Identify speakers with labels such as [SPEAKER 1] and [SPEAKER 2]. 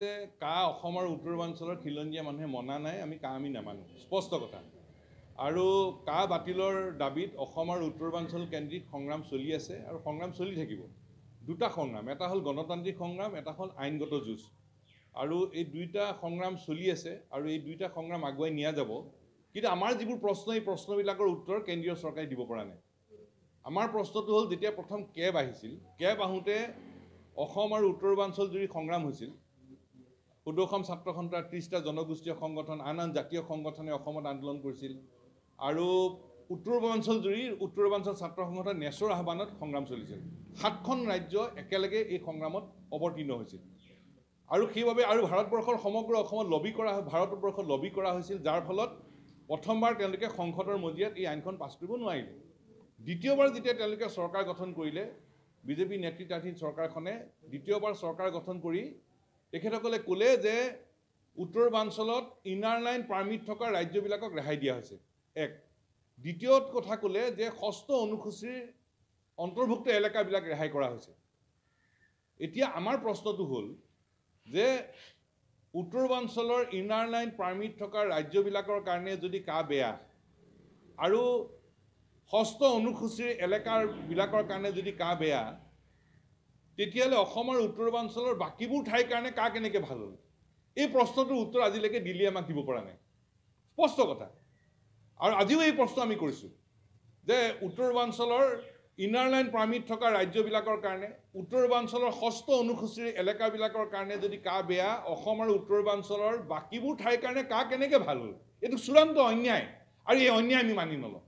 [SPEAKER 1] কা অসমৰ উত্তৰাঞ্চলৰ খিলঞ্জীয়া মানুহে মনা নাই, আমি নামানো, স্পষ্ট কথা। আৰু কা বাতিলৰ দাবীত অসমৰ উত্তৰাঞ্চল কেন্দ্ৰিক সংগ্ৰাম চলি আছে আৰু সংগ্ৰাম চলি থাকিব। দুটা সংগ্ৰাম, এটা হ'ল গণতান্ত্ৰিক সংগ্ৰাম, এটা হ'ল আইনগত যুঁজ। আৰু এই দুইটা সংগ্ৰাম চলি আছে আৰু এই দুইটা সংগ্ৰাম আগুৱাই নিয়া যাব। কিন্তু আমাৰ যিবোৰ প্ৰশ্ন, এই প্ৰশ্নবিলাকৰ উত্তৰ কেন্দ্ৰীয় চৰকাৰে দিব পৰা নাই। আমাৰ প্ৰশ্নটো হ'ল, যেতিয়া প্ৰথম কেব আহিছিল, কেব আহোঁতে অসম আৰু উত্তৰাঞ্চল জুৰি সংগ্ৰাম হৈছিল। সুদৰ্শন ছাত্ৰ সন্থাৰ 30টা জনগোষ্ঠীয় সংগঠন, আন জাতীয় সংগঠনে অসমত আন্দোলন কৰিছিল। আৰু উত্তৰাঞ্চল জুৰি উত্তৰাঞ্চল ছাত্ৰ সংগঠন নেচৰ আহ্বানত সংগ্ৰাম চলিছিল। 7খন ৰাজ্য একেলগে এই সংগ্ৰামত অৱতীৰ্ণ হৈছিল। আৰু সেইবাবে আৰু ভাৰতবৰ্ষৰ সমগ্ৰ অসমত ভাৰতবৰ্ষত লবি কৰা হৈছিল, যাৰ ফলত প্ৰথমবাৰ তেওঁলোকে সংসদৰ মজিয়াত এই আইনখন পাছ কৰিব নোৱাৰিলে। দ্বিতীয়বাৰ যেতিয়া তেওঁলোকে চৰকাৰ গঠন কৰিলে, বিজেপি নেতৃত্বাধীন চৰকাৰখনে দ্বিতীয়বাৰ চৰকাৰ গঠন কৰি তেখেতসকলে ক'লে যে উত্তৰাঞ্চলত ইনাৰ লাইন পাৰ্মিট থকা ৰাজ্যবিলাকক ৰেহাই দিয়া হৈছে। এক। দ্বিতীয় কথা ক'লে যে 6ষ্ঠ অনুসূচীৰ অন্তৰ্ভুক্ত এলেকাবিলাক ৰেহাই কৰা হৈছে। এতিয়া আমাৰ প্ৰশ্নটো হ'ল যে উত্তৰাঞ্চলৰ ইনাৰ লাইন পাৰ্মিট থকা ৰাজ্যবিলাকৰ কাৰণে যদি কা বেয়া আৰু 6ষ্ঠ অনুসূচীৰ এলেকাবিলাকৰ কাৰণে যদি কা বেয়া, তেতিয়াহ'লে অসমৰ উত্তৰাঞ্চলৰ বাকীবোৰ ঠাইৰ কাৰণে কা কেনেকৈ ভাল হ'ল? এই প্ৰশ্নটোৰ উত্তৰ আজিলৈকে দিল্লীয়ে আমাক দিব পৰা নাই। স্পষ্ট কথা। আৰু আজিও এই প্ৰশ্ন আমি কৰিছোঁ যে উত্তৰাঞ্চলৰ ইনাৰ লাইন পাৰ্মিট থকা ৰাজ্যবিলাকৰ কাৰণে, উত্তৰাঞ্চলৰ 6ষ্ঠ অনুসূচীৰ এলেকাবিলাকৰ কাৰণে যদি কা বেয়া, অসম আৰু উত্তৰাঞ্চলৰ বাকীবোৰ ঠাইৰ কাৰণে কা কেনেকৈ ভাল হ'ল? এইটো চূড়ান্ত অন্যায়, আৰু এই অন্যায় আমি মানি নলওঁ।